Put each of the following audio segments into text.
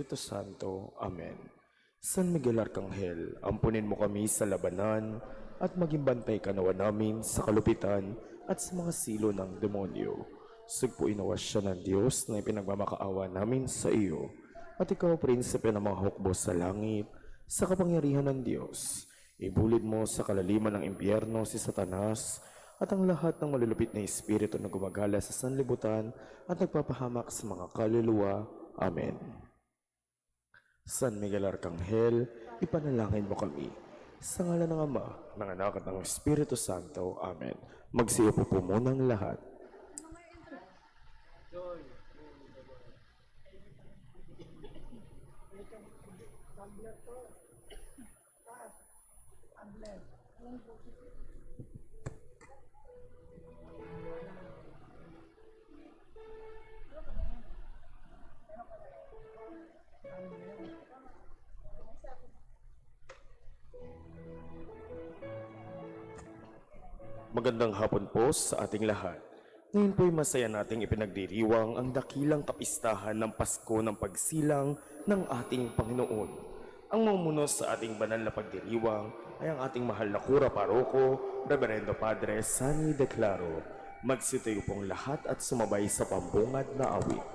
Espiritu Santo. Amen. San Miguel Arcangel, ampunin mo kami sa labanan at maging bantay ka nawa namin sa kalupitan at sa mga silo ng demonyo. Sugpuin nawa siya ng Diyos na ipinagmamakaawa namin sa iyo. At ikaw, prinsipe ng mga hukbo sa langit, sa kapangyarihan ng Diyos, ibulid mo sa kalaliman ng impyerno si Satanas at ang lahat ng malulupit na espiritu na gumagala sa sanlibutan at nagpapahamak sa mga kaluluwa. Amen. San Miguel Arcangel, ipanalangin mo kami. Sa ngalan ng Ama, ng Anak at ng Espiritu Santo. Amen. Magsiupo po muna ang lahat. Magandang hapon po sa ating lahat. Ngayon po'y masaya nating ipinagdiriwang ang dakilang kapistahan ng Pasko ng pagsilang ng ating Panginoon. Ang mamuno sa ating banal na pagdiriwang ay ang ating mahal na Kura Paroko, Reverendo Padre Sunny Declaro. Magsitayo pong lahat at sumabay sa pambungad na awit.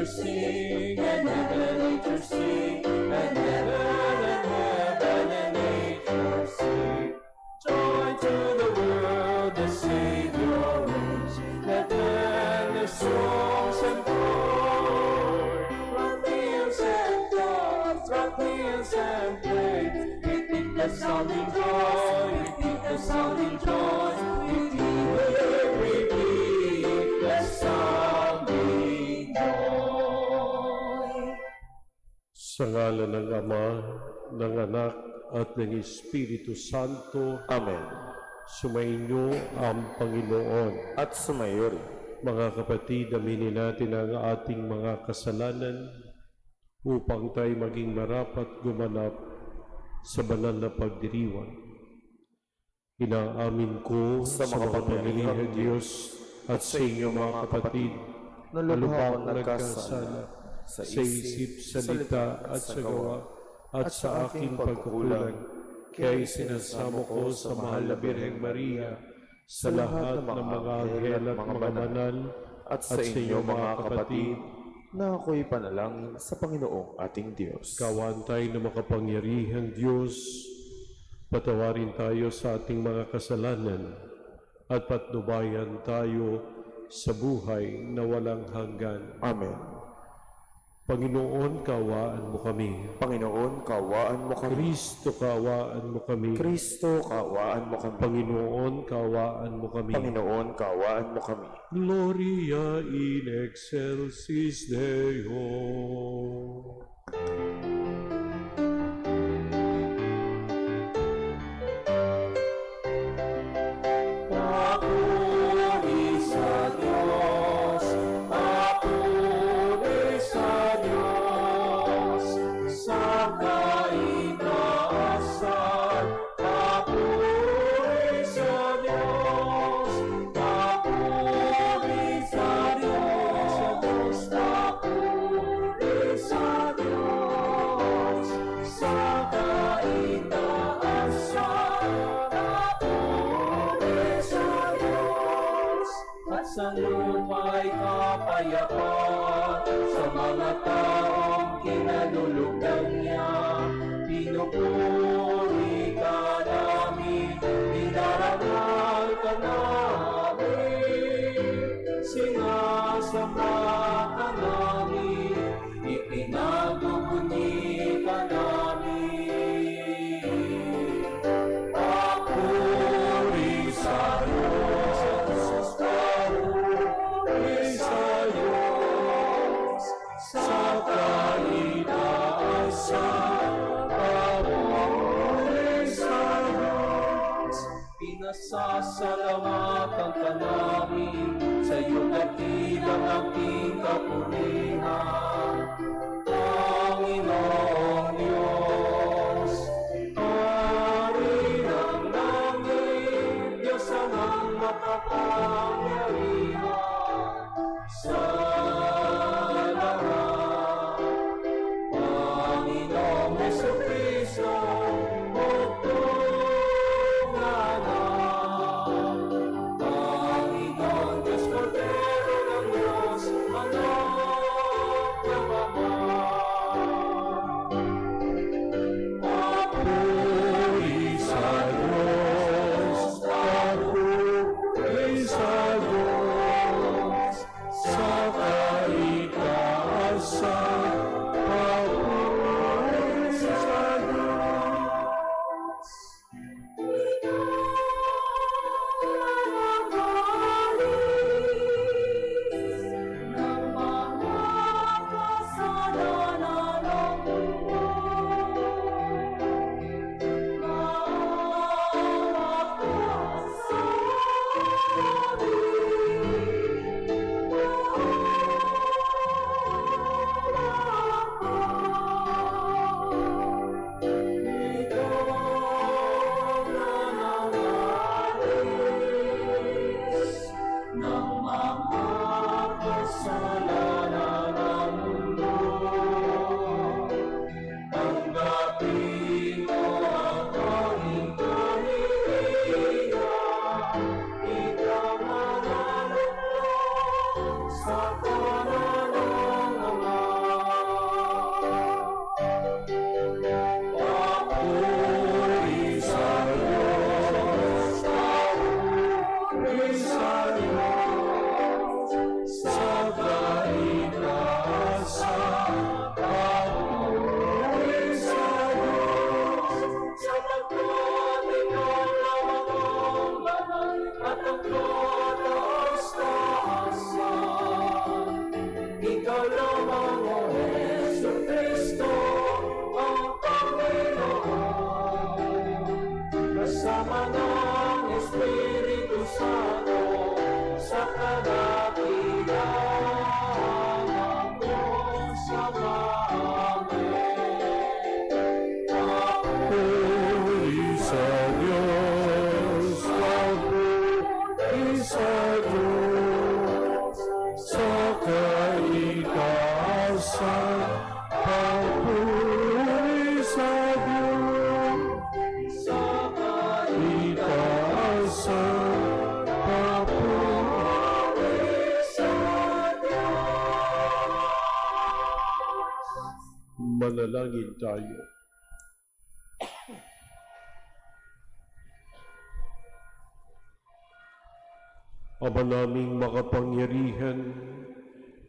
Sing and heaven nature sing and heaven and nature sing. Joy to the world, the Savior reigns. Let man their songs employ. Rock fields and floods, rock fields and plains. Repeat the sounding joy, repeat the sounding joy. Repeat the sounding joy. Sa ngalan ng Ama, ng Anak, at ng Espiritu Santo, Amen. sumainyo ang Panginoon. At sumayo rin. Mga kapatid, aminin natin ang ating mga kasalanan upang tayo maging marapat gumanap sa banal na pagdiriwang. Inaamin ko Sa sa mga makapangyarihang Diyos at sa inyo mga kapatid, na na lubha lubhang akong nagkasala sa isip, salita at sa gawa at sa aking pagkukulang. Kaya sinasamo ko sa mahal na Birheng Maria, sa lahat ng mga anghel at mga banal, at sa inyo mga kapatid, na ako'y panalangin sa Panginoong ating Diyos. kawan tayo na makapangyarihang Diyos, patawarin tayo sa ating mga kasalanan at patnubayan tayo sa buhay na walang hanggan. Amen. Panginoon, kaawaan mo kami. Panginoon, kaawaan mo kami. Kristo, kaawaan mo kami. Kristo, kaawaan mo kami. Panginoon, kaawaan mo kami. Panginoon, kaawaan mo kami. Gloria in excelsis Deo. Papuri sa Diyos, papuri sa Diyos, sa kaitaasan. Papuri sa Diyos, papuri sa Diyos, papuri sa Diyos, sa kaitaasan. At sa lupa'y kapayapaan sa mga taong kinalulugdan niya. Pinupuri ka namin, dinarangal ka namin, sinasamba ka namin, ipinagubuni ka namin. Papuri sa Diyos, papuri sa Diyos, sa kaitaasan. Papuri sa Diyos, pinasasalamatan ka namin, sa iyong dakilang aking kapurihan. Panginoong Diyos, Hari ng langit, Diyos amang makapangyarihan sa lahat. Panginoong Jesucristo, magtunganan. Manalangin tayo. Ama naming makapangyarihan,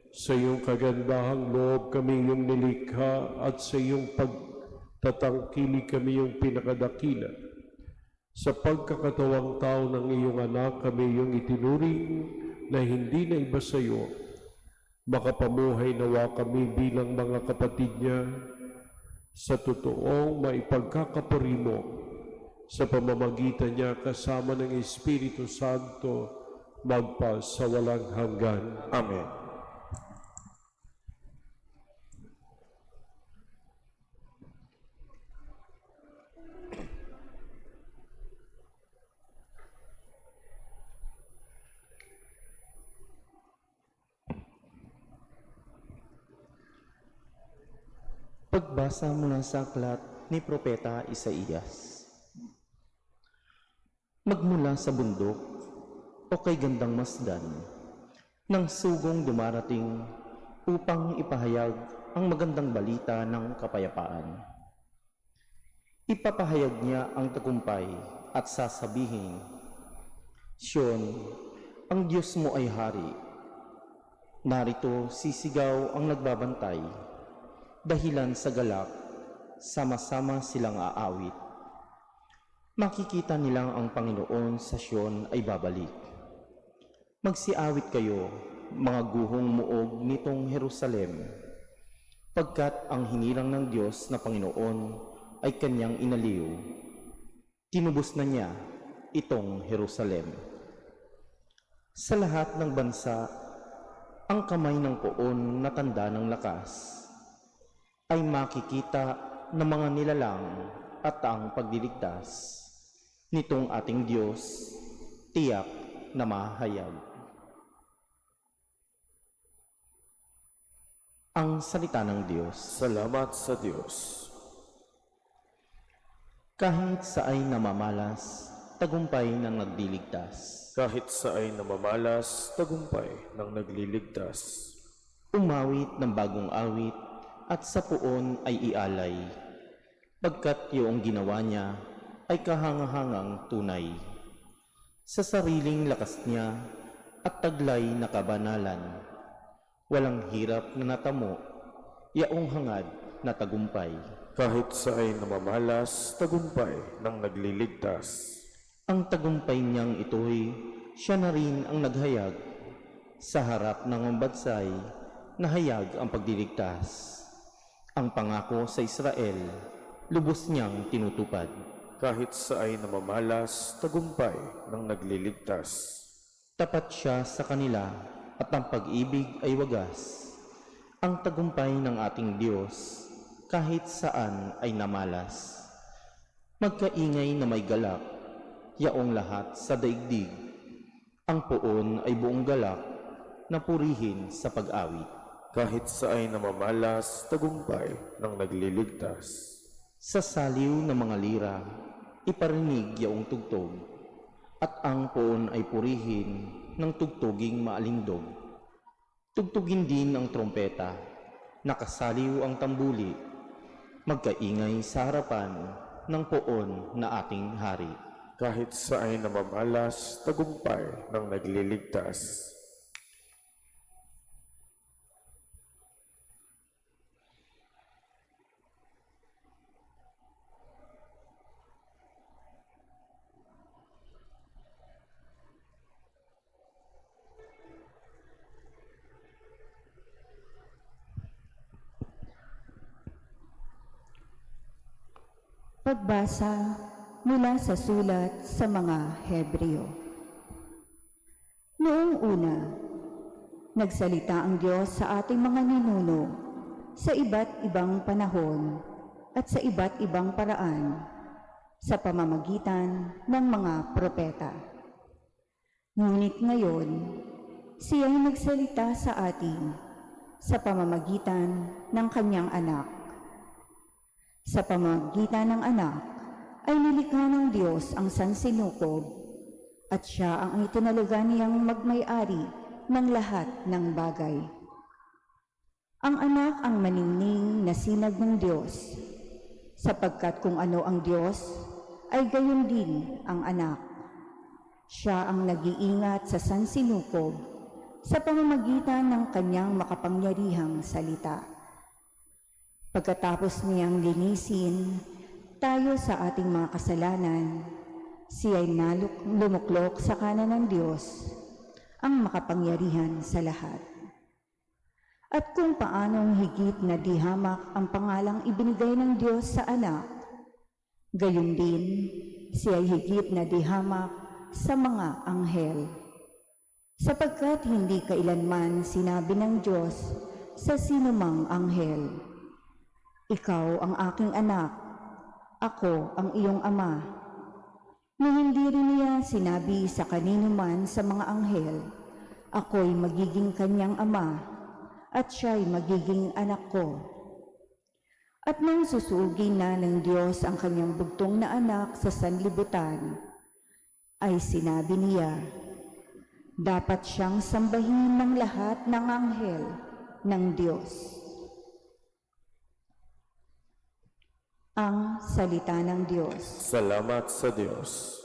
sa iyong kagandahang loob kami iyong nilikha at sa iyong pagtatangkili kami iyong pinakadakila. Sa pagkakatawang tao ng iyong anak kami iyong itinuring na hindi na iba sa iyo. Makapamuhay nawa kami bilang mga kapatid niya sa totoong maipagkakapuri mo sa pamamagitan niya kasama ng Espiritu Santo magpa sa walang hanggan. Amen. Pagbasa mula sa aklat ni Propeta Isaías. Magmula sa bundok o kay gandang masdan, ng sugong dumarating upang ipahayag ang magandang balita ng kapayapaan. Ipapahayag niya ang tagumpay at sasabihin, Siyon, ang Diyos mo ay hari. Narito sisigaw ang nagbabantay. Dahilan sa galak, sama-sama silang aawit. Makikita nilang ang Panginoon sa Siyon ay babalik. Magsiawit kayo, mga guhong muog nitong Jerusalem, pagkat ang hinirang ng Diyos na Panginoon ay kanyang inaliw. Tinubos na niya itong Jerusalem. Sa lahat ng bansa, ang kamay ng poon na tanda ng lakas ay makikita ng mga nilalang at ang pagliligtas nitong ating Diyos, tiyak na mahayag. Ang salita ng Diyos. Salamat sa Diyos. Kahit sa ay namamalas, tagumpay ng nagliligtas. Kahit sa ay namamalas, tagumpay ng nagliligtas. Umawit ng bagong awit, at sa puon ay ialay, pagkat iyong ginawa niya ay kahangahangang tunay. Sa sariling lakas niya at taglay na kabanalan, walang hirap na natamo, yaong hangad na tagumpay. Kahit sa ay namamalas, tagumpay ng nagliligtas. Ang tagumpay niyang ito'y siya na rin ang naghayag, sa harap ng mambansay, nahayag ang pagdiligtas. Ang pangako sa Israel, lubos niyang tinutupad. Kahit sa ay namamalas, tagumpay ng nagliligtas. Tapat siya sa kanila at ang pag-ibig ay wagas. Ang tagumpay ng ating Diyos, kahit saan ay namalas. Magkaingay na may galak, yaong lahat sa daigdig. Ang poon ay buong galak na purihin sa pag-awit. Kahit sa ay namamalas, tagumpay ng nagliligtas. Sa saliw ng mga lira, iparinig yaong tugtog, at ang poon ay purihin ng tugtuging maalingdog. Tugtugin din ang trompeta, nakasaliw ang tambuli, magkaingay sa harapan ng poon na ating hari. Kahit sa ay namamalas, tagumpay ng nagliligtas. Pagbasa mula sa sulat sa mga Hebreo. Noong una, nagsalita ang Diyos sa ating mga ninuno sa iba't ibang panahon at sa iba't ibang paraan sa pamamagitan ng mga propeta. Ngunit ngayon, siya'y nagsalita sa atin sa pamamagitan ng kanyang anak. Sa pamamagitan ng anak ay nilikha ng Diyos ang sansinukob at siya ang itinalaga niyang magmay-ari ng lahat ng bagay. Ang anak ang maningning na sinag ng Diyos, sapagkat kung ano ang Diyos, ay gayon din ang anak. Siya ang nag-iingat sa sansinukob sa pamamagitan ng kanyang makapangyarihang salita. Pagkatapos niyang linisin tayo sa ating mga kasalanan, siya'y lumuklok sa kanan ng Diyos, ang makapangyarihan sa lahat. At kung paanong higit na di hamak ang pangalang ibinigay ng Diyos sa anak, gayon din siya'y higit na di hamak sa mga anghel. Sapagkat hindi kailanman sinabi ng Diyos sa sinumang anghel, "Ikaw ang aking anak, ako ang iyong ama." Ni hindi rin niya sinabi sa kanino man sa mga anghel, "Ako'y magiging kanyang ama, at siya'y magiging anak ko." At nang susugin na ng Diyos ang kanyang bugtong na anak sa sanlibutan, ay sinabi niya, dapat siyang sambahin ng lahat ng anghel ng Diyos. Ang salita ng Diyos. Salamat sa Diyos.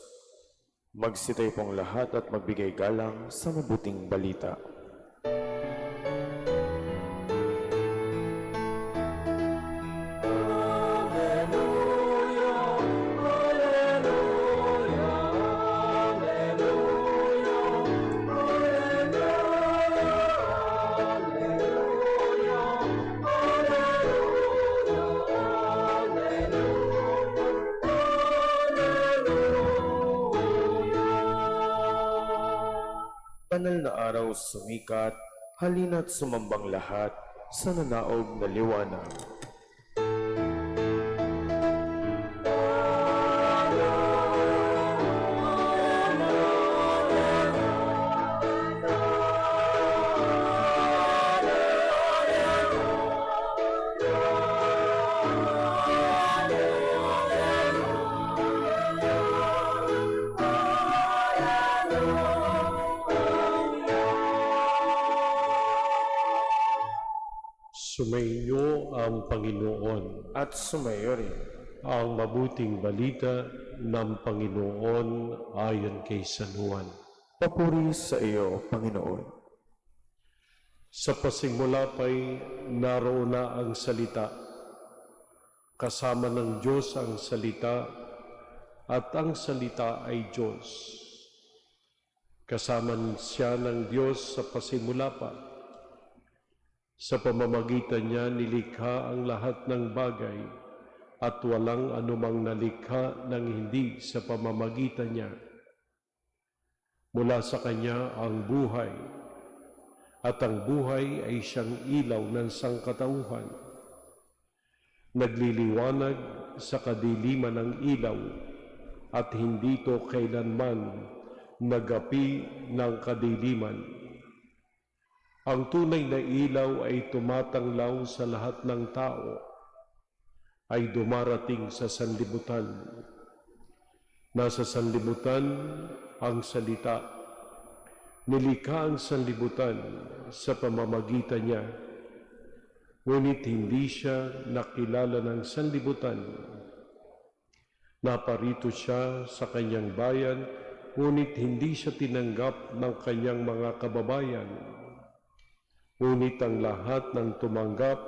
Magsitayo pong lahat at magbigay galang sa mabuting balita. Banal na araw sumikat, halina't sumambang lahat sa nanaog na liwanag. Sumainyo ang Panginoon. At sumayo rin. Ang mabuting balita ng Panginoon ayon kay San Juan. Papuri sa iyo, Panginoon. Sa pasimula pa'y naroon na ang salita. Kasama ng Diyos ang salita, at ang salita ay Diyos. Kasama siya ng Diyos sa pasimula pa. Sa pamamagitan niya nilikha ang lahat ng bagay, at walang anumang nalikha ng hindi sa pamamagitan niya. Mula sa kanya ang buhay, at ang buhay ay siyang ilaw ng sangkatauhan. Nagliliwanag sa kadiliman ng ilaw, at hindi ito kailanman nagapi ng kadiliman. Ang tunay na ilaw ay tumatanglaw sa lahat ng tao, ay dumarating sa sanlibutan. Nasa sanlibutan ang salita. Nilikha ang sanlibutan sa pamamagitan niya, ngunit hindi siya nakilala ng sanlibutan. Naparito siya sa kanyang bayan, ngunit hindi siya tinanggap ng kanyang mga kababayan. Ngunit ang lahat ng tumanggap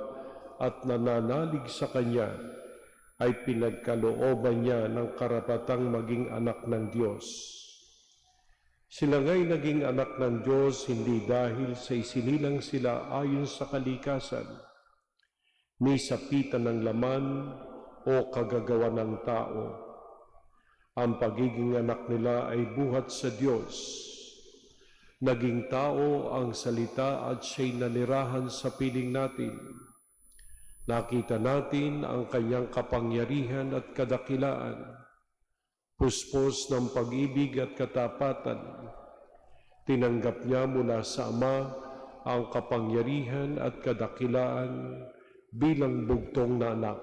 at nananalig sa kanya ay pinagkalooban niya ng karapatang maging anak ng Diyos. Sila nga'y naging anak ng Diyos hindi dahil sa isinilang sila ayon sa kalikasan, ni sa pitan ng laman o kagagawa ng tao. Ang pagiging anak nila ay buhat sa Diyos. Naging tao ang salita at siya'y nanirahan sa piling natin. Nakita natin ang kanyang kapangyarihan at kadakilaan, puspos ng pag-ibig at katapatan. Tinanggap niya mula sa Ama ang kapangyarihan at kadakilaan bilang bugtong na anak.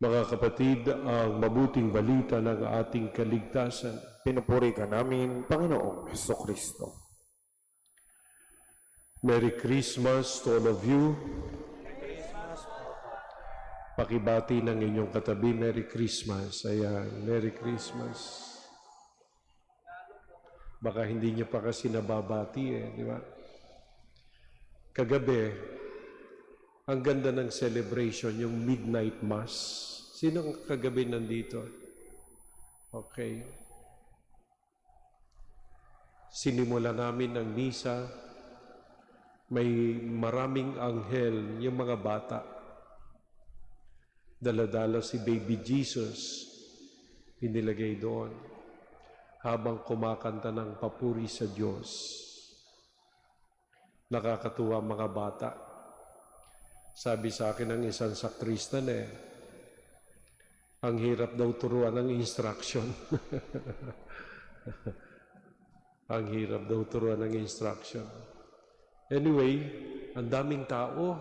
Mga kapatid, ang mabuting balita ng ating kaligtasan. Pinupuri ka namin, Panginoong Hesukristo. Merry Christmas to all of you. Pakibati ng inyong katabi, Merry Christmas. Ayan, Merry Christmas. Baka hindi niyo pa kasi nababati di ba? Kagabi, ang ganda ng celebration, yung midnight mass. Sino kagabi nandito? Okay. Sinimula namin ang misa. May maraming anghel, yung mga bata. Dala-dala si baby Jesus, inilagay doon, habang kumakanta ng papuri sa Diyos. Nakakatuwa mga bata. Sabi sa akin ng isang sakristan ang hirap daw turuan ng instruction. Ang hirap daw turuan ng instruction. Anyway, ang daming tao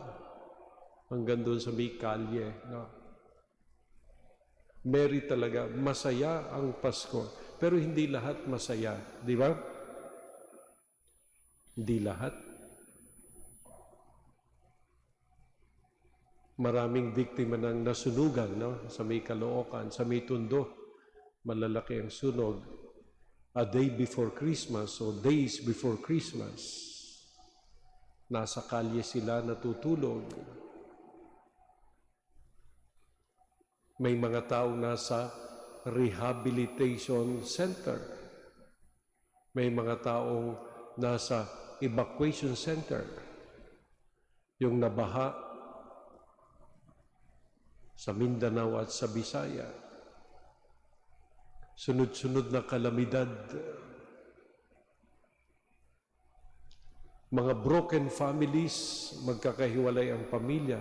hanggang doon sa may kalye. No? Merry talaga. Masaya ang Pasko. Pero hindi lahat masaya. Di ba? Hindi lahat. Maraming biktima ng nasunugan sa may Caloocan, sa may Tondo. Malalaki ang sunog. A day before Christmas o days before Christmas. Nasa kalye sila natutulog. May mga tao nasa rehabilitation center. May mga taong nasa evacuation center. Yung nabaha sa Mindanao at sa Bisaya. Sunod-sunod na kalamidad. Mga broken families, magkakahiwalay ang pamilya,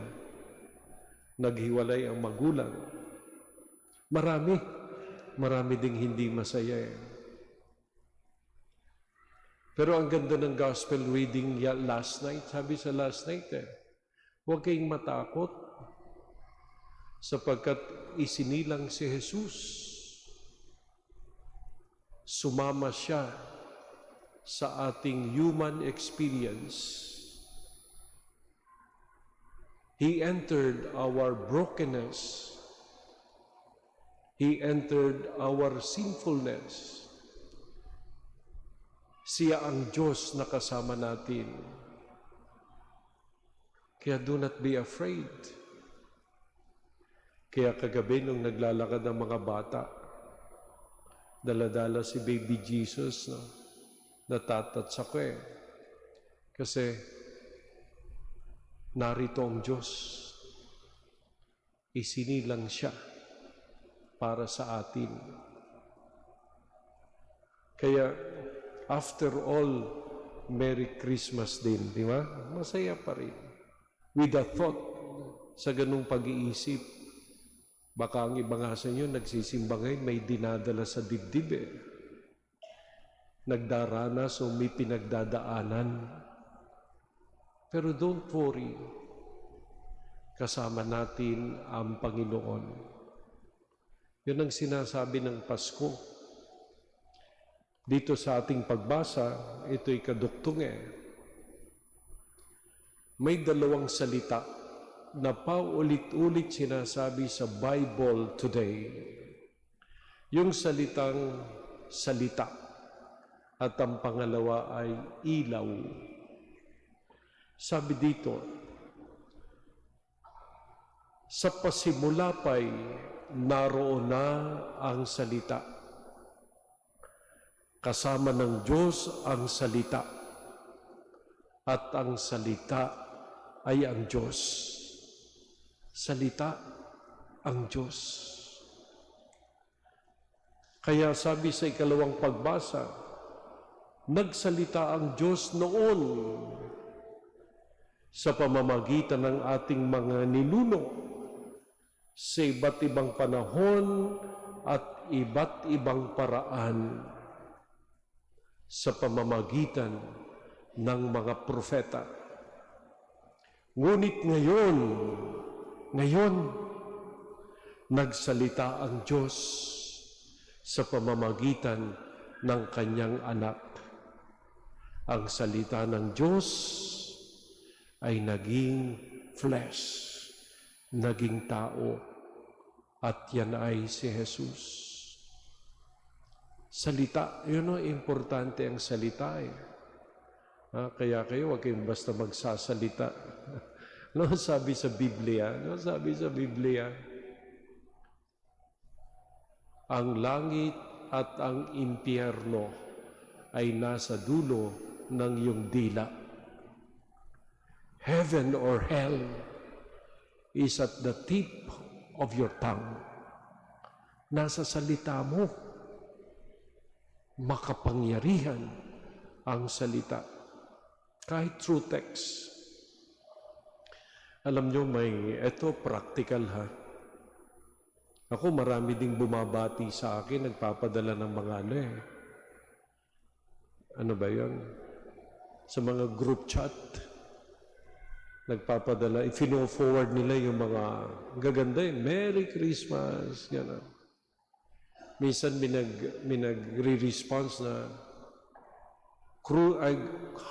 naghiwalay ang magulang. Marami ding hindi masaya. Pero ang ganda ng gospel reading last night, sabi sa last night huwag kayong matakot sapagkat isinilang si Jesus. Sumama siya sa ating human experience. He entered our brokenness. He entered our sinfulness. Siya ang Diyos na kasama natin. Kaya do not be afraid. Kaya kagabi nung naglalakad ang mga bata, dala-dala si baby Jesus, natatatsa ko Kasi narito ang Diyos. Isinilang siya para sa atin. Kaya, after all, Merry Christmas din, di ba? Masaya pa rin. With a thought, sa ganung pag-iisip, baka ang iba nga sa inyo, nagsisimba ngayon, may dinadala sa dibdib Nagdaranas o may pinagdadaanan. Pero don't worry, kasama natin ang Panginoon. Yun ang sinasabi ng Pasko. Dito sa ating pagbasa, ito'y kaduktong May dalawang salita na paulit-ulit sinasabi sa Bible today. Yung salitang salita at ang pangalawa ay ilaw. Sabi dito, sa pasimula pa'y naroon na ang salita. Kasama ng Diyos ang salita. At ang salita ay ang Diyos. Salita ang Diyos. Kaya sabi sa ikalawang pagbasa, nagsalita ang Diyos noon sa pamamagitan ng ating mga ninuno sa iba't ibang panahon at iba't ibang paraan sa pamamagitan ng mga propeta. Ngunit ngayon, nagsalita ang Diyos sa pamamagitan ng kanyang anak. Ang salita ng Diyos ay naging flesh, naging tao, at yan ay si Jesus. Salita, yun o, importante ang salita eh. Kaya kayo, huwag kayong basta magsasalita. No, sabi sa Biblia, ang langit at ang impyerno ay nasa dulo ng iyong dila. Heaven or hell is at the tip of your tongue. Nasa salita mo. Makapangyarihan ang salita. Kahit true text. Alam nyo, eto practical ha. Ako, marami ding bumabati sa akin, nagpapadala ng mga ano ba yun? Sa mga group chat, nagpapadala, i-forward nila yung mga gaganda yun, Merry Christmas, gano'n. Minsan minag-re-response na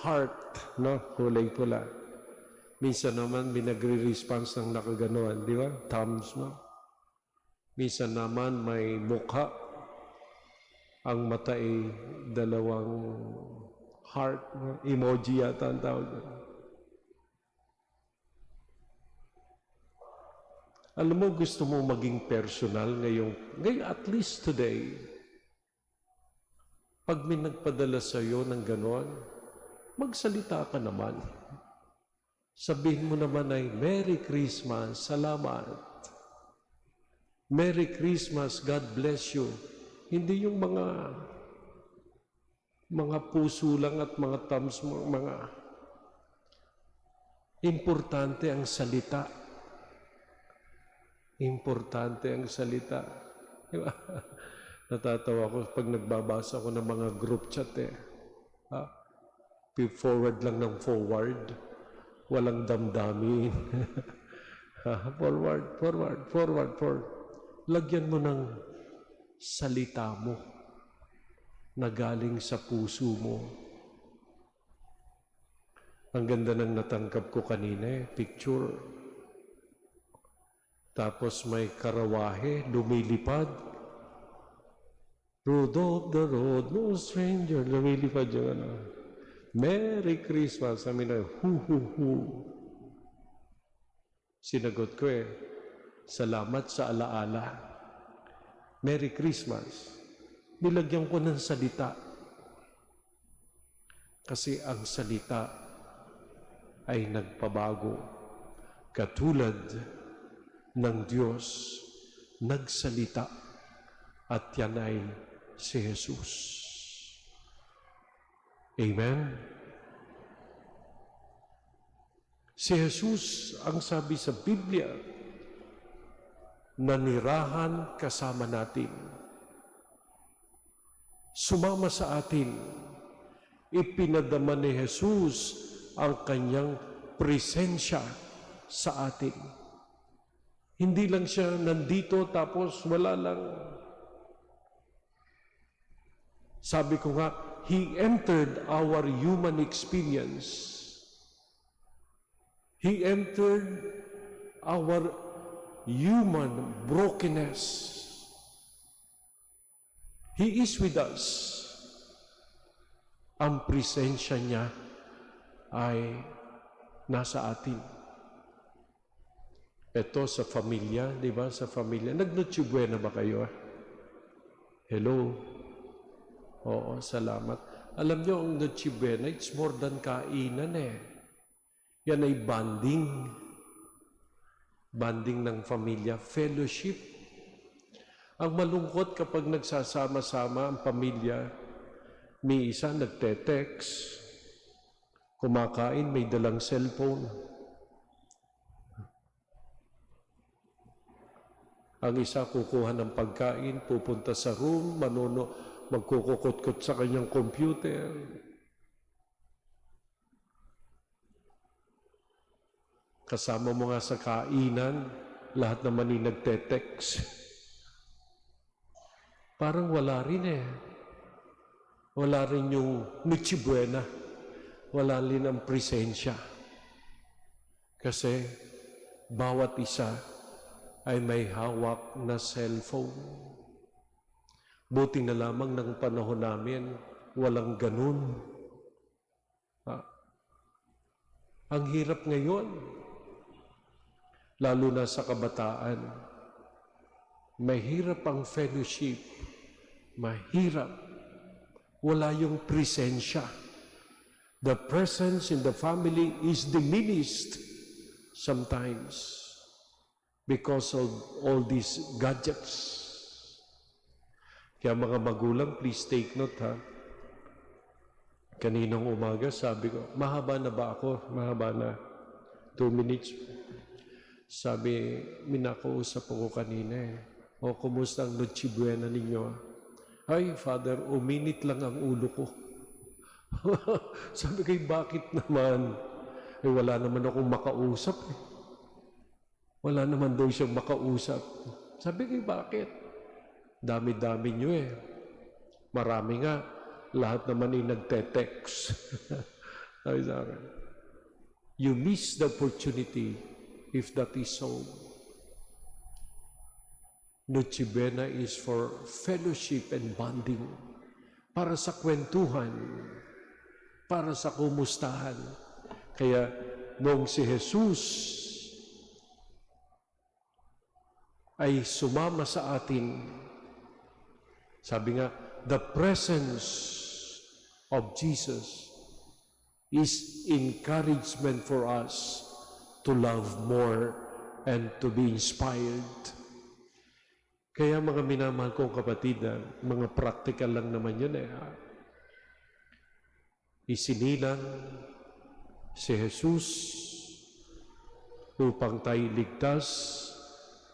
heart, no? Kulay pula. Minsan naman minagre-response ng nakaganuan, di ba? Thumbs, no? Minsan naman may mukha, ang mata ay dalawang heart, no? Emoji yata ang tawag. Alam mo, gusto mo maging personal ngayon at least today, pag may nagpadala sa iyo ng ganon, magsalita ka naman. Sabihin mo naman ay, Merry Christmas, salamat. Merry Christmas, God bless you. Hindi yung mga puso lang at mga thumbs mo, importante ang salita. Importante ang salita. Diba? Natatawa ko pag nagbabasa ko ng mga group chat eh. Forward lang ng forward. Walang damdamin. Forward. Lagyan mo ng salita mo na galing sa puso mo. Ang ganda ng natangkap ko kanina picture. Tapos may karawahe, lumilipad. Rudolph the road, no stranger, lumilipad yung Merry Christmas. Sabi na, hu. Sinagot ko salamat sa alaala. Merry Christmas. Nilagyan ko ng salita. Kasi ang salita ay nagpabago. Katulad ng Diyos nagsalita at yan ay si Jesus. Amen? Si Jesus, ang sabi sa Biblia, nanirahan kasama natin. Sumama sa atin. Ipinadama ni Jesus ang kanyang presensya sa atin. Hindi lang siya nandito tapos wala lang. Sabi ko nga, He entered our human experience. He entered our human brokenness. He is with us. Ang presensya niya ay nasa atin. Ito sa pamilya, di ba? Sa pamilya. Nag-Noche Buena ba kayo? Hello? Oo, salamat. Alam niyo, ang Noche Buena, it's more than kainan Yan ay bonding. Bonding ng pamilya. Fellowship. Ang malungkot kapag nagsasama-sama ang pamilya, may isa nagte-text, kumakain, may dalang cellphone. Ang isa kukuha ng pagkain, pupunta sa room, magkukukot-kot sa kanyang computer. Kasama mo nga sa kainan, lahat naman ay nagte-text. Parang wala rin Wala rin yung Noche Buena. Wala rin ang presensya. Kasi bawat isa ay may hawak na cellphone. Buti na lamang ng panahon namin, walang ganun. Ang hirap ngayon, lalo na sa kabataan. Mahirap ang fellowship. Mahirap. Wala yung presensya. The presence in the family is diminished sometimes because of all these gadgets. Kaya mga magulang, please take note ha. Kaninang umaga, sabi ko, mahaba na ba ako? Mahaba na. 2 minutes. Sabi, minakausap ako kanina eh. O, kumusta ang Noche Buena ninyo? Ay, Father, uminit lang ang ulo ko. Sabi ko, bakit naman? Eh, wala naman akong makausap eh. Wala naman daw siyang makausap. Sabi ko, bakit? Dami-dami nyo eh. Marami nga. Lahat naman ay nagte-text. Sabi sa akin, you miss the opportunity if that is so. Noche Buena is for fellowship and bonding. Para sa kwentuhan. Para sa kumustahan. Kaya, noong si Jesus ay sumama sa atin, sabi nga, the presence of Jesus is encouragement for us to love more and to be inspired. Kaya mga minamahal kong kapatid, mga practical lang naman yun eh. Isinilang si Jesus upang tayo ligtas,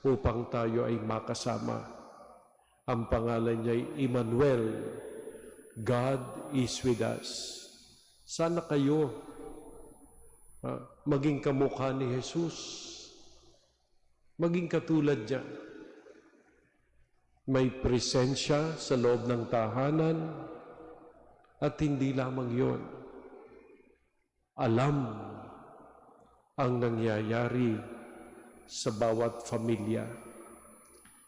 upang tayo ay makasama. Ang pangalan niya ay Emmanuel. God is with us. Sana kayo maging kamukha ni Jesus. Maging katulad niya. May presensya sa loob ng tahanan at hindi lamang yon. Alam ang nangyayari sa bawat pamilya.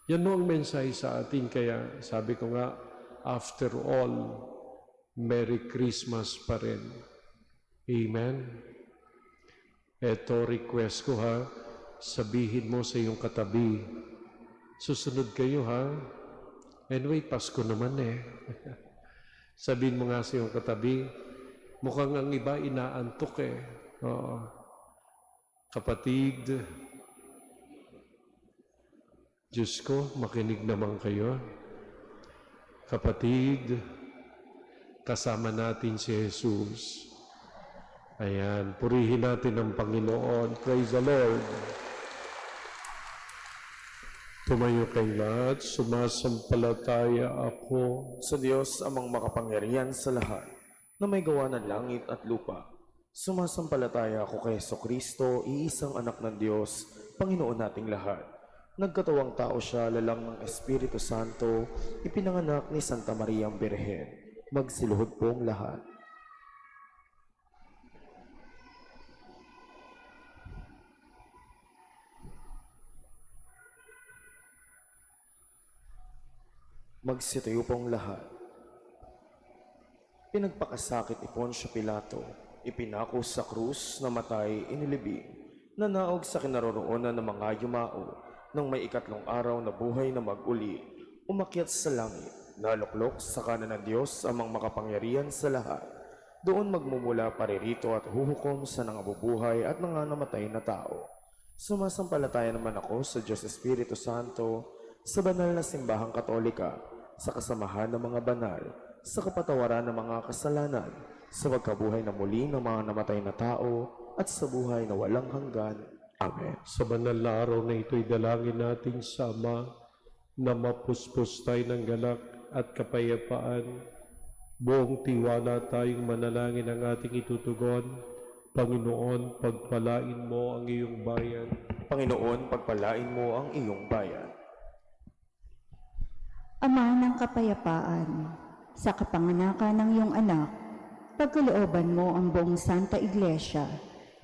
Yan mo ang mensahe sa atin, kaya sabi ko nga, after all, Merry Christmas pa rin. Amen? Eto request ko ha, sabihin mo sa iyong katabi, susunod kayo ha. Anyway, Pasko naman eh. Sabihin mo nga sa iyong katabi, mukhang ang iba inaantok eh. Oo. Kapatid, Diyos ko, makinig naman kayo. Kapatid, kasama natin si Jesus. Ayan, purihin natin ang Panginoon. Praise the Lord. Tumayo kayong lahat, sumasampalataya ako Sa Diyos amang makapangyarihan sa lahat, na may gawa ng langit at lupa. Sumasampalataya ako kay Jesucristo, iisang anak ng Diyos, Panginoon nating lahat. Nagkatawang tao siya, lalang ng Espiritu Santo, ipinanganak ni Santa Maria ang Birhen. Magsiluhod pong lahat. Magsitayo pong lahat. Pinagpakasakit ni Poncio Pilato, ipinako sa krus, namatay, inilibing, nanaog sa kinaroroonan ng mga yumao, nang may 3 araw na buhay na mag-uli, umakyat sa langit, naluklok sa kanan ng Diyos amang makapangyarihan sa lahat. Doon magmumula paririto at huhukom sa nangabubuhay at mga namatay na tao. Sumasampalataya naman ako sa Diyos Espiritu Santo, sa banal na simbahang katolika, sa kasamahan ng mga banal, sa kapatawaran ng mga kasalanan, sa pagkabuhay na muli ng mga namatay na tao, at sa buhay na walang hanggan. Amen. sa banal na araw na ito'y dalangin nating sama na mapuspos tayo ng galak at kapayapaan. Buong tiwala tayong manalangin ang ating itutugon. Panginoon, pagpalain mo ang iyong bayan. Panginoon, pagpalain mo ang iyong bayan. Ama ng kapayapaan, sa kapanganakan ng iyong anak, pagkalooban mo ang buong Santa Iglesia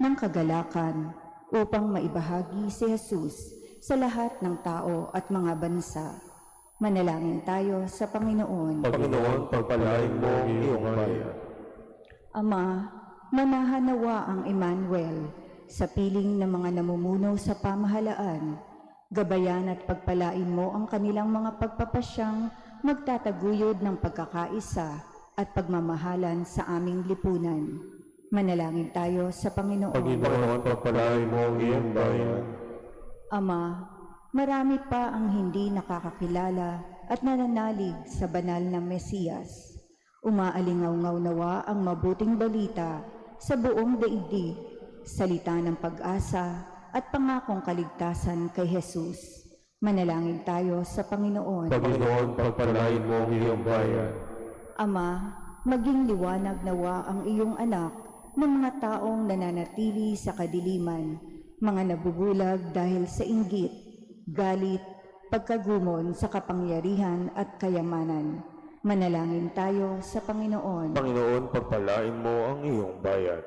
ng kagalakan upang maibahagi si Jesus sa lahat ng tao at mga bansa. Manalangin tayo sa Panginoon. Panginoon, pagpalain mo ang iyong bayan. Ama, manahan nawa ang Emmanuel sa piling ng mga namumuno sa pamahalaan. Gabayan at pagpalain mo ang kanilang mga pagpapasyang magtataguyod ng pagkakaisa at pagmamahalan sa aming lipunan. Manalangin tayo sa Panginoon. Panginoon, pagpalain mo ang iyong bayan. Ama, marami pa ang hindi nakakakilala at nananalig sa banal na Mesiyas. Umaalingaw-ngaw nawa ang mabuting balita sa buong daigdig, salita ng pag-asa at pangakong kaligtasan kay Jesus. Manalangin tayo sa Panginoon. Panginoon, pagpalain mo ang iyong bayan. Ama, maging liwanag nawa ang iyong anak ng mga taong nananatili sa kadiliman, mga nabubulag dahil sa inggit, galit, pagkagumon sa kapangyarihan at kayamanan. Manalangin tayo sa Panginoon. Panginoon, pagpalain mo ang iyong bayan.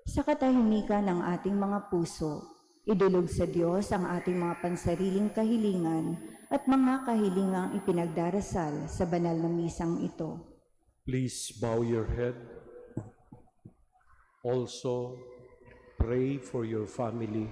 Sa katahimikan ng ating mga puso, idulog sa Diyos ang ating mga pansariling kahilingan at mga kahilingang ipinagdarasal sa banal na misang ito. Please bow your head. Also, pray for your family.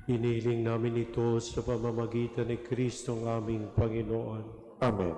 Hinihiling namin ito sa pamamagitan ni Kristong aming Panginoon. Amen.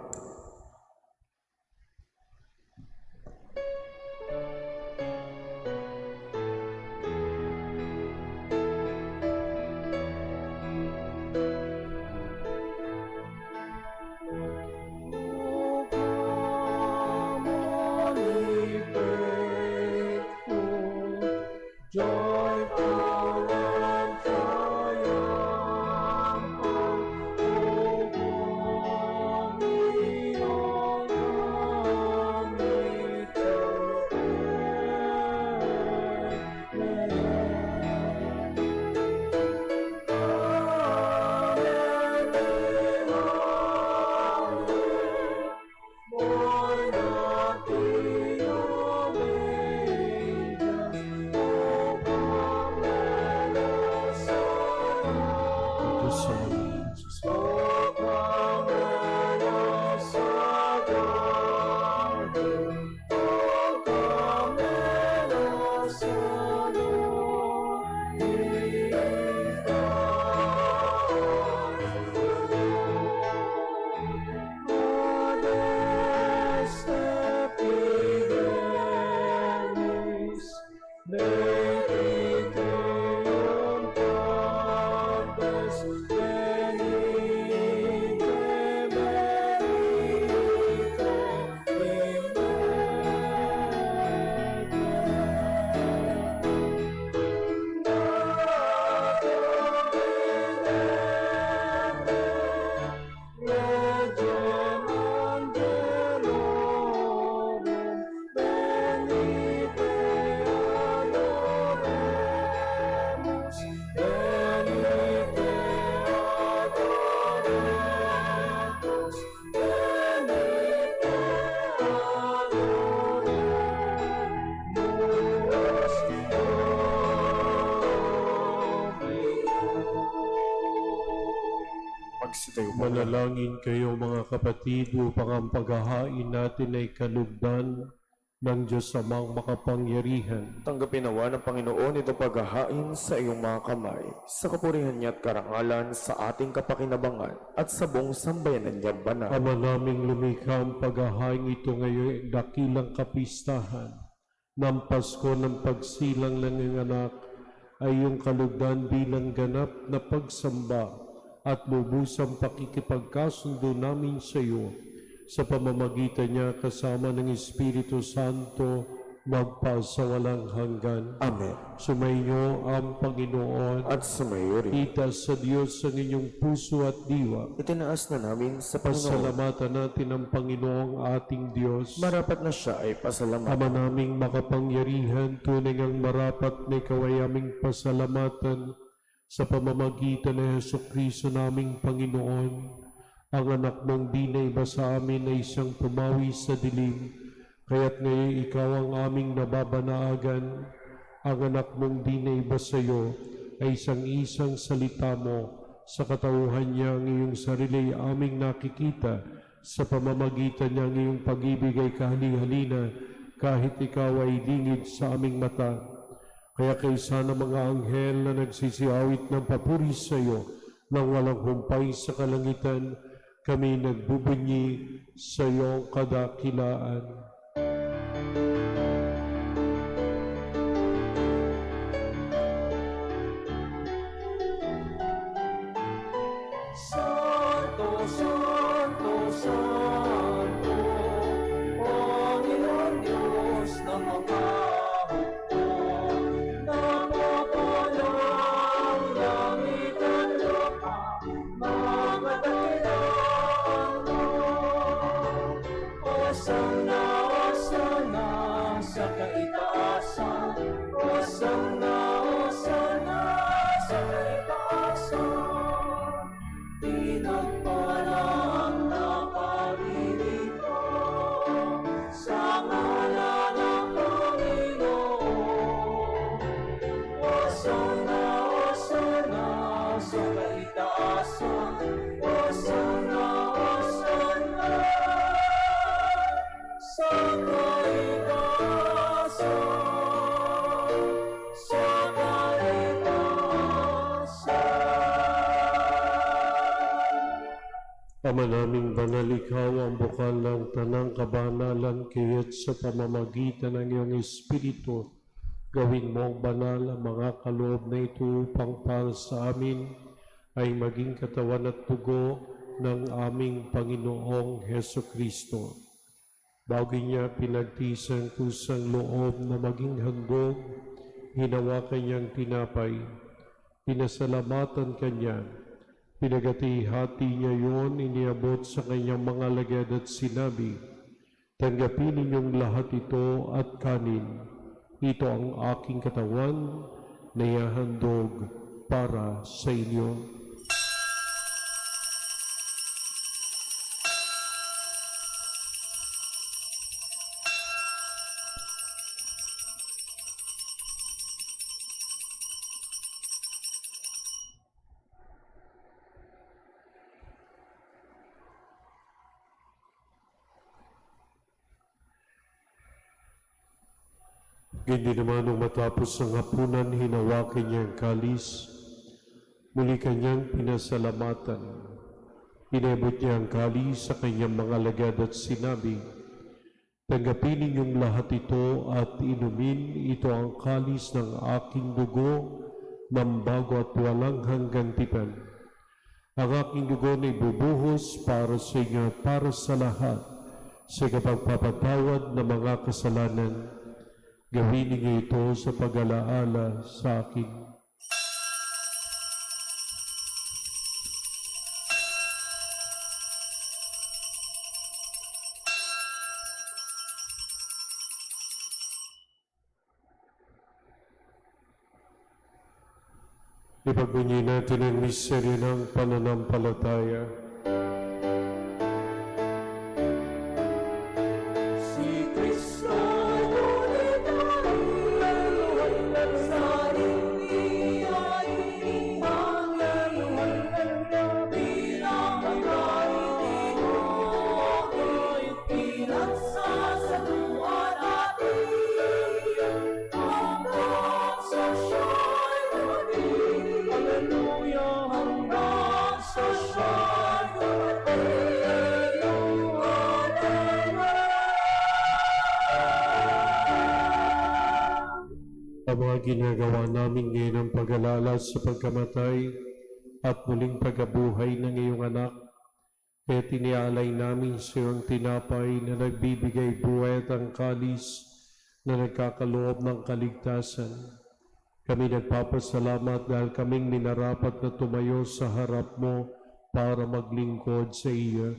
Magsitayo po. Manalangin kayo mga kapatid upang ang paghahain natin ay kalugdan ng Diyos Amang makapangyarihan. Tanggapin nawa ng Panginoon itong paghahain sa iyong mga kamay, sa kapurihan niya at karangalan sa ating kapakinabangan at sa buong sambayanan niya banal. Ama naming lumikha, ang paghahain ito ngayon ay dakilang kapistahan ng Pasko ng pagsilang ng iyong anak ay iyong kalugdan bilang ganap na pagsamba at lubusang pakikipagkasundo namin sa iyo sa pamamagitan niya kasama ng Espiritu Santo magpasawalang hanggan. Amen. Sumainyo ang Panginoon At sumayo rin. Itas sa Diyos ang inyong puso at diwa. Itinaas na namin sa Panginoon. Pasalamatan natin ang Panginoong ating Diyos. Marapat na siya ay pasalamat. Ama naming makapangyarihan, tunay ngang marapat na ikaw ay aming pasalamatan sa pamamagitan ng Hesukristo naming Panginoon. Ang anak mong di na iba sa amin ay isang pumawi sa dilim, kaya't ngayon ikaw ang aming nababanaagan. Ang anak mong di na iba sa iyo ay isang salita mo. Sa katauhan niya ang iyong sarili ay aming nakikita. Sa pamamagitan niya ang iyong pag-ibig ay kahali-halina, kahit ikaw ay lingid sa aming mata. Kaya kaysa ng mga anghel na nagsisiawit ng papuri sa iyo, nang walang humpay sa kalangitan, kami nagbubunyi sa iyong kadakilaan. Santo, Santo, Santo, Panginoon Diyos na makahukbo. Napapalang langit at lupa, mga dakilang mo. Hosanna, Hosanna sa kaitaasan. Hosanna, Hosanna sa kaitaasan. Pinagpalang naparirito sa ngalan ng Panginoon. Hosanna, Hosanna sa kaitaasan. Hosanna, Hosanna sa kaitaasan. Sa kaitaasan. Ama naming banal, ikaw ang bukal ng tanang kabanalan, kaya't sa pamamagitan ng iyong Espiritu, gawin mo ang banal ang mga kaloob na ito upang para sa amin ay maging katawan at dugo ng aming Panginoong Hesukristo. Bago niya pinagtiis ang kusang loob na maging handog, hinawakan niyang tinapay, pinasalamatan kanya, pinagati-hati niya yun, iniabot sa kanyang mga alagad at sinabi, tanggapin ninyong lahat ito at kanin. Ito ang aking katawan na ihahandog para sa inyo. Ganyan naman nung matapos ang hapunan, hinawakan niya ang kalis. Muli kanyang pinasalamatan. Inabot niya ang kalis sa kanyang mga alagad at sinabi, tanggapin ninyong lahat ito at inumin. Ito ang kalis ng aking dugo ng bago at walang hanggang tipan. Ang aking dugo na ibubuhos para sa inyo at para sa lahat sa kapagpapatawad ng mga kasalanan. Gawin niyo ito sa pag-alaala sa akin. Ipagbunyi natin ang misteryo ng pananampalataya. Si Kristo ngunit ay sarili ay inihaluhan bilang pagkain pinagsasatuan natin hanggang sa siya'y dumating. Hallelujah, hanggang sa siya'y dumating. Ang mga ginagawa namin ngayon ng pag-alala sa pagkamatay at muling pagkabuhay ng iyong anak. Kaya tinialay namin sa iyong tinapay na nagbibigay buhay at ang kalis na nagkakaloob ng kaligtasan. Kami nagpapasalamat dahil kaming minarapat na tumayo sa harap mo para maglingkod sa iyo.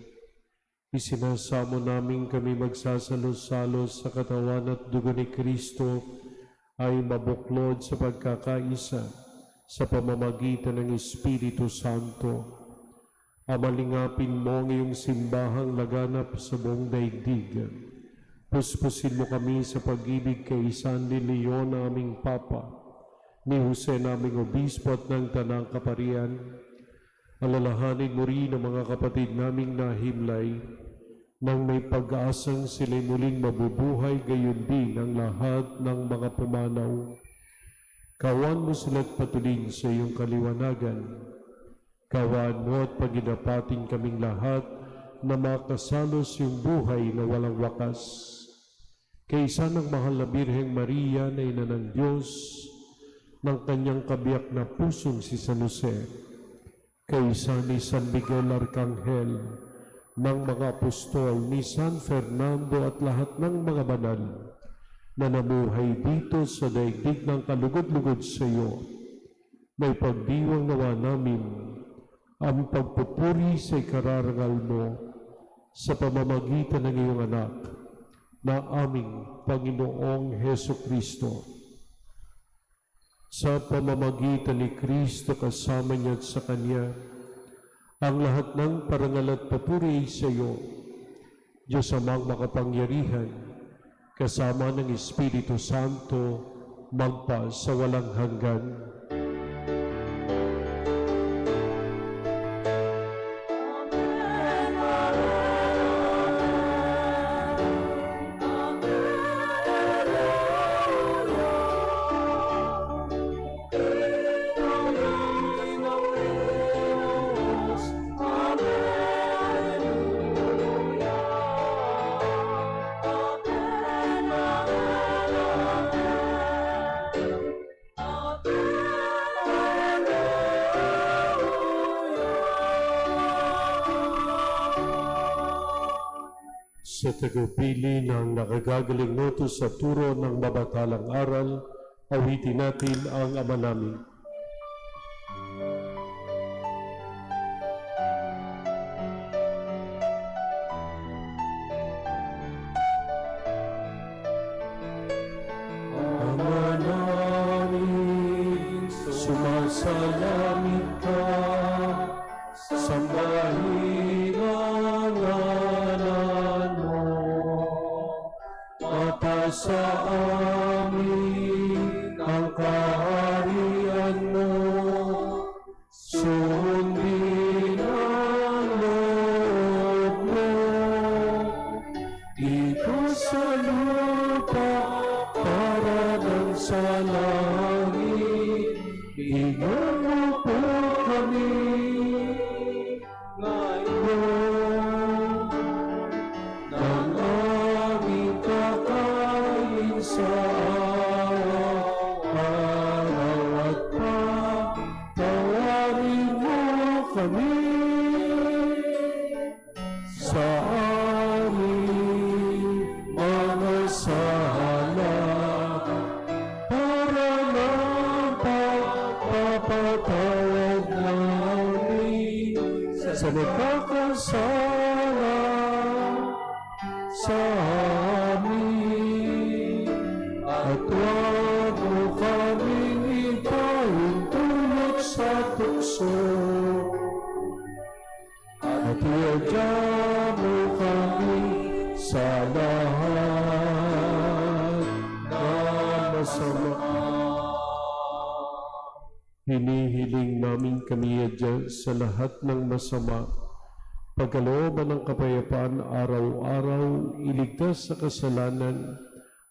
Isinasamo namin kami magsasalo-salo sa katawan at dugo ni Kristo ay mabuklod sa pagkakaisa sa pamamagitan ng Espiritu Santo. Amalingapin mo ang iyong simbahang laganap sa buong daigdig. Puspusin mo kami sa pag-ibig kay San Leon na aming Papa, ni Jose naming Obispo at ng Tanang Kaparian. Alalahanin mo rin ang mga kapatid naming nahimlay nang may pag-aasang sila'y muling mabubuhay, gayon din ang lahat ng mga pumanaw. Kawan mo sila't patulin sa iyong kaliwanagan. Kawan mo at paginapatin kaming lahat na makasalo sa iyong buhay na walang wakas. Kaysa ng mahal na Birheng Maria na ina ng Diyos, ng kanyang kabiyak na pusong si San Jose, kaysa ni San Miguel Arcangel, ng mga apostol, ni San Fernando at lahat ng mga banal na namuhay dito sa daigdig ng kalugod-lugod sa iyo, may pagdiwang nawa namin ang pagpupuri sa ikararangal mo sa pamamagitan ng iyong anak na aming Panginoong Heso Kristo. Sa pamamagitan ni Kristo kasama niya at sa Kanya, ang lahat ng parangal at papuri sa iyo, Diyos Amang makapangyarihan, kasama ng Espiritu Santo, magpa sa walang hanggan. Sa tagupili ng nakagagaling noto sa turo ng mabatalang aral, awitin natin ang Ama namin. Ama namin, sumasalangit ka, sambahin ang ngalan mo, mapasa amin ang kaharian mo, sundin ang loob mo, dito sa lupa para ng sa langit, bigyan mo po kami ngayon ng aming kakain sa araw at patawarin mo kami sa aming mga sala para ng pagpapatawad namin sa nagkakasala sa amin, at huwag mo kaming ipahintulot sa tukso, at iadya mo kami sa lahat na masama. Hinihiling namin kami adya sa lahat ng masama, pagkalooban ng kapayapaan araw-araw, iligtas sa kasalanan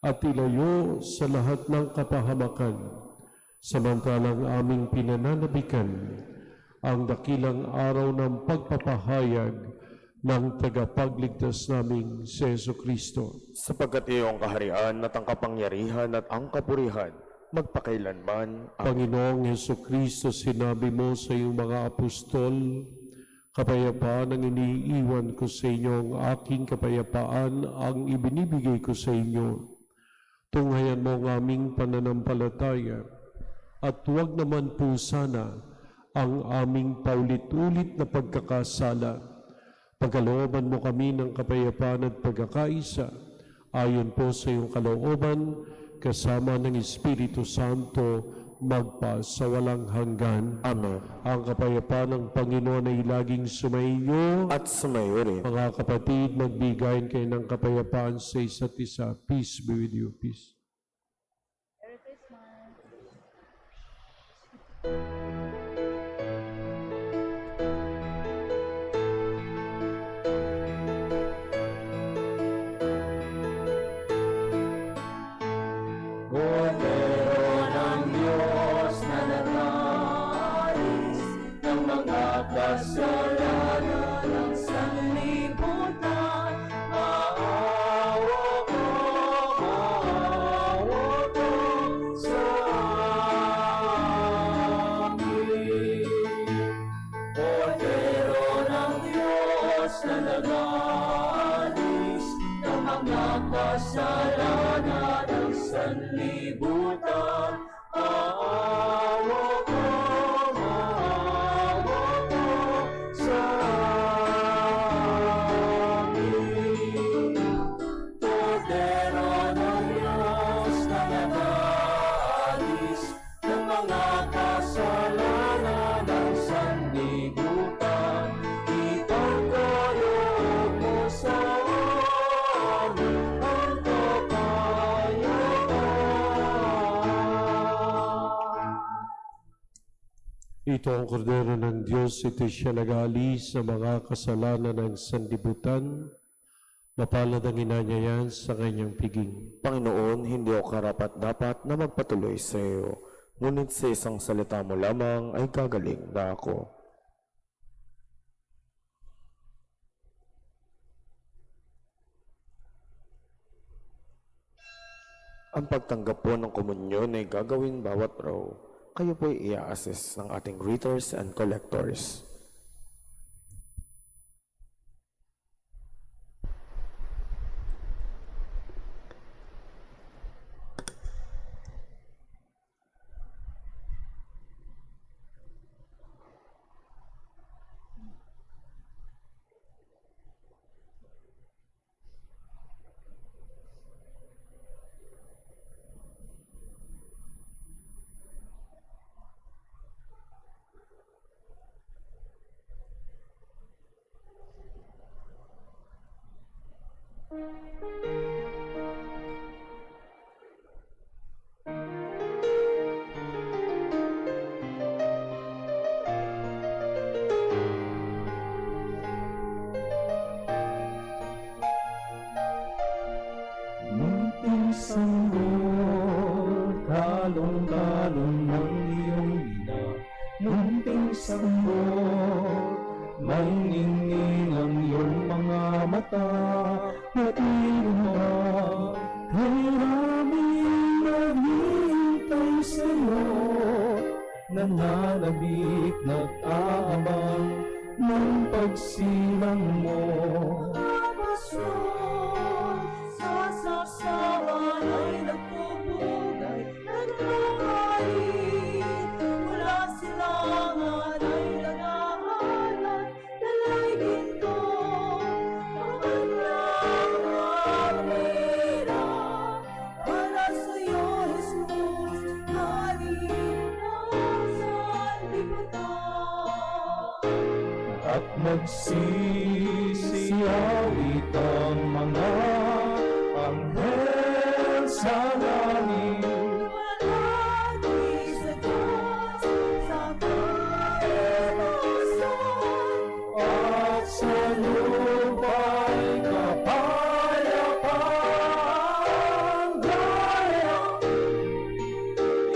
at ilayo sa lahat ng kapahamakan, samantalang aming pinananabikan ang dakilang araw ng pagpapahayag ng tagapagligtas naming si Jesu Kristo. Sapagkat iyong kaharian at ang kapangyarihan at ang kapurihan magpakailanman. Amen. Panginoong Yesu-Kristo, sinabi mo sa iyong mga apostol, kapayapaan ang iniiwan ko sa inyo, ang aking kapayapaan ang ibinibigay ko sa inyo. Tunghayan mo ang aming pananampalataya at huwag naman po sana ang aming paulit-ulit na pagkakasala. Pagkalooban mo kami ng kapayapaan at pagkakaisa, ayon po sa iyong kalooban, kasama ng Espiritu Santo, magpa sa walang hanggan. Amen. Ang kapayapaan ng Panginoon ay laging sumainyo. At sumayo rin. Mga kapatid, magbigayin kayo ng kapayapaan sa isa't isa. Peace be with you. Peace. Kordero ng Diyos na nag-aalis ng mga kasalanan ng sanlibutan, maawa ka sa amin. Kordero ng Diyos na nag-aalis ng mga kasalanan ng sanlibutan, maawa ka sa amin. Kordero ng Diyos na nag-aalis ng mga kasalanan ng sanlibutan, ipagkaloob mo sa amin ang kapayapaan. Ito ang kordero ng Diyos, ito siya nag-aalis sa mga kasalanan ng sanlibutan. Mapalad ang inanyayan sa kanyang piging. Panginoon, hindi ako karapat-dapat na magpatuloy sa iyo, ngunit sa isang salita mo lamang ay gagaling na ako. Ang pagtanggap po ng komunyon ay gagawin bawat row. Kayo po ay i-assess ng ating greeters and collectors. Munting sanggol, kalong-kalong ng iyong ina. Munting sanggol, maningning ang iyong mga mata. Pati-ilong ka, kay raming naghihintay sa'yo. Nananabik, nag-aabang ng pagsilang mo. Sa saksawan ay nagpupugay, nagmamalit. Mula silangan ay nag-aalat, dalay ginto. Naman lang ang mira, para sa'yo, Jesus, halin ang sanlibutan. At magsisiyawit ang mga anghel sa langit. Malagi sa Diyos, sa kaibusan, at sa lupa'y kapayapaan. Gaya,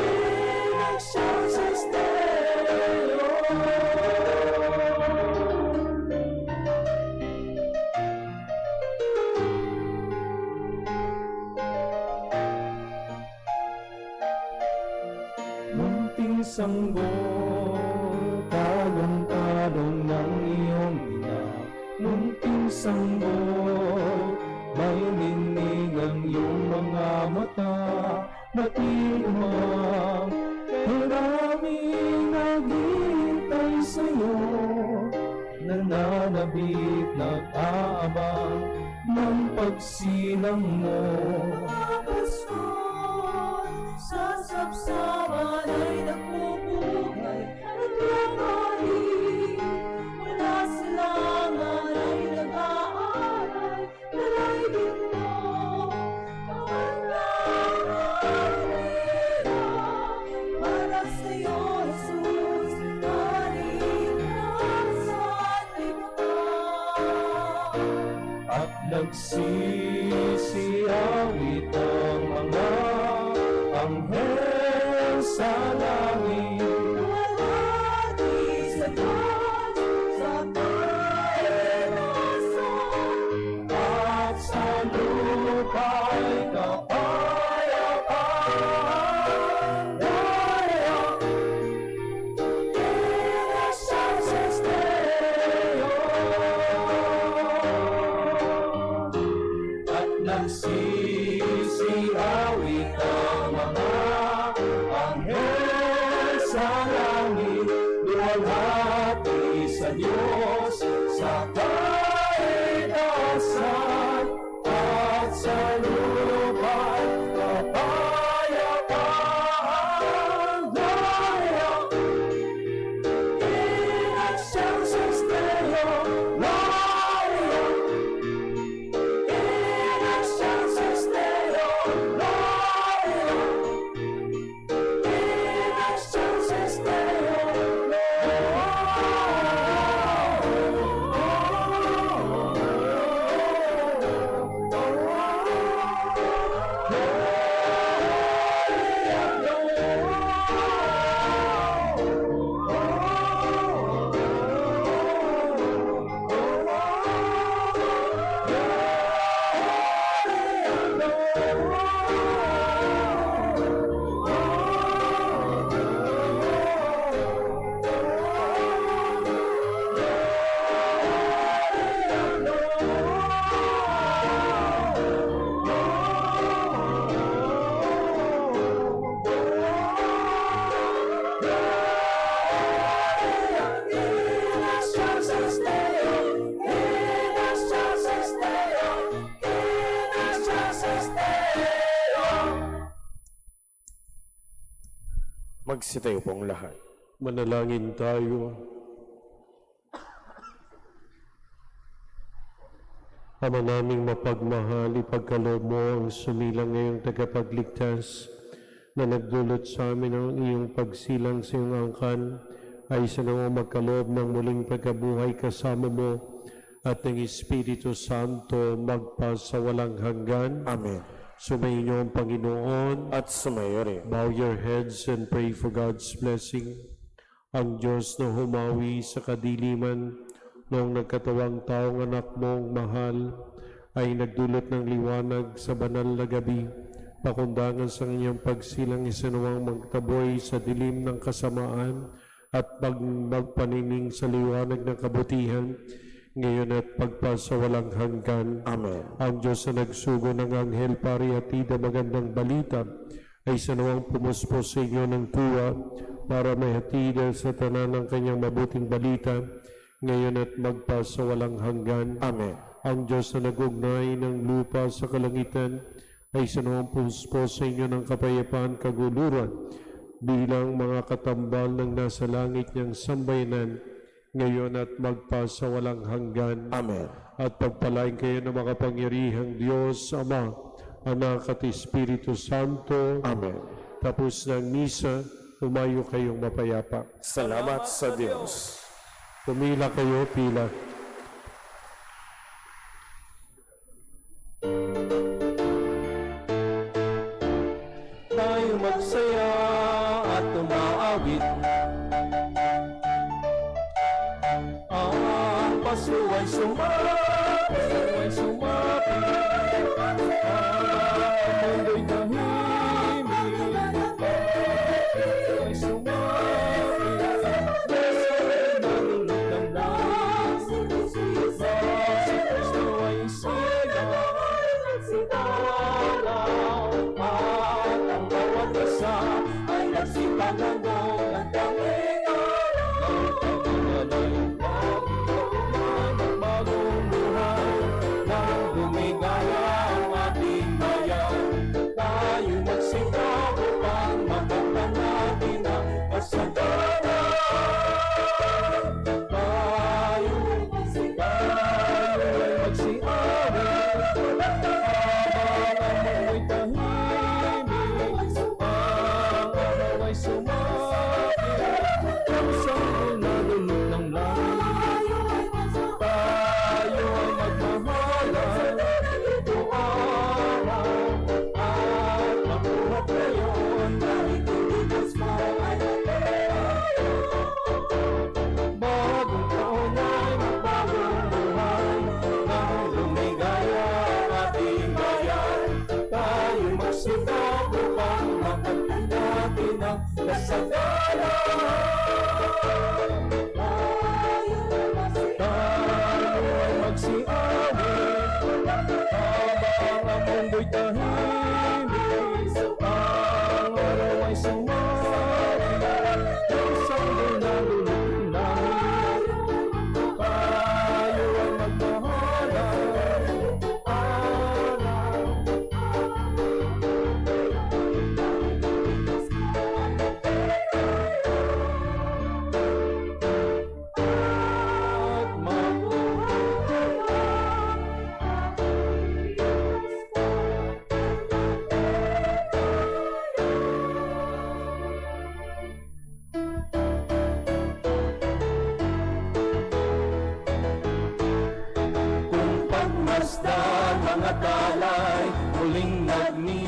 in excelsis Deo. sanggol, talong-talong ng iyong ina. Munting sanggol, may nining ang iyong mga mata. Matiumang, maraming naghihintay sa'yo. Nananabik, nag-aabang ng pagsilang mo. Sa sapsaman ay nagpupugay at langari. Wala silangan ay nag-aaral, nalaigin mo. Para sa'yo, Jesus, narinasan limutan. At nagsisiyawit ang mga anghel sa langit. Luwalhati sa Diyos, sa Panginoon. At sa lupa'y kapayapaan. Dayak, Inasyas Deo. At nagsisiyawit ang mga anghel sa langit. Luwalhati sa Diyos, sa kaitaasan, at sa lupa'y kapayapaan. Dayak, Inasyas Deo. Dayak, Inasyas Deo. Dayak, Inasyas Magsitayo pong lahat. Manalangin tayo. Ama naming mapagmahal, ipagkaloob mo ang sumilang ngayong tagapagligtas na nagdulot sa amin ng iyong pagsilang sa iyong angkan ay sa nawang magkaloob ng muling pagkabuhay kasama mo at ng Espiritu Santo magpa sa walang hanggan. Amen. Sumayin niyo ang Panginoon. At sumayo rin. Bow your heads and pray for God's blessing. Ang Diyos na humawi sa kadiliman noong nagkatawang taong anak mong mahal ay nagdulot ng liwanag sa banal na gabi. Pakundangan sa kanyang pagsilang isanawang magtaboy sa dilim ng kasamaan at magpanining sa liwanag ng kabutihan ngayon at pagpasa walang hanggan. Amen. Ang Diyos na nagsugo ng anghel parihatid ang magandang balita ay sanawang pumuspos sa inyo ng tuwa para may hatid sa tanan ng kanyang mabuting balita ngayon at magpasa walang hanggan. Amen. Ang Diyos na nagugnay ng lupa sa kalangitan ay sanawang pumuspos sa inyo ng kapayapaan kaguluran bilang mga katambal ng nasa langit niyang sambayanan ngayon at magpasa walang hanggan. Amen. At pagpalain kayo ng makapangyarihang Diyos, Ama, Anak at Espiritu Santo. Amen. Tapos ng misa, umayo kayong mapayapa. Salamat sa Diyos. Pumila kayo, pila. Tayo magsaya at umaawit. Ang paso ay sumapit. Ang mundo'y tahimik. Ay sumapit. Magandang ang tanging araw. Bagong buhay, nang lumigaya ang ating bayan. Tayo magsikap upang makamtan natin ang kasagaran. Tayo ay magsiawit, habang ang mundo'y tahimik, ang araw ay sumapit, ang sanggol na dulot ng langit. Tayo ay magmahalan, ito araw, at mabuhat ngayon, kahit hindi Pasko ay bagong taon ay magbagong buhay, nang lumigaya ang ating bayan. Tayo magsikap upang makamtan natin ang kasagaran. Tayo ay magsiawit, habang ang mundo'y tahimik, ang araw ay sumapit, ang sanggol na dulot ng langit. Tayo ay magmahalan, araw. At kung pagmasdan mga talay, muling nagni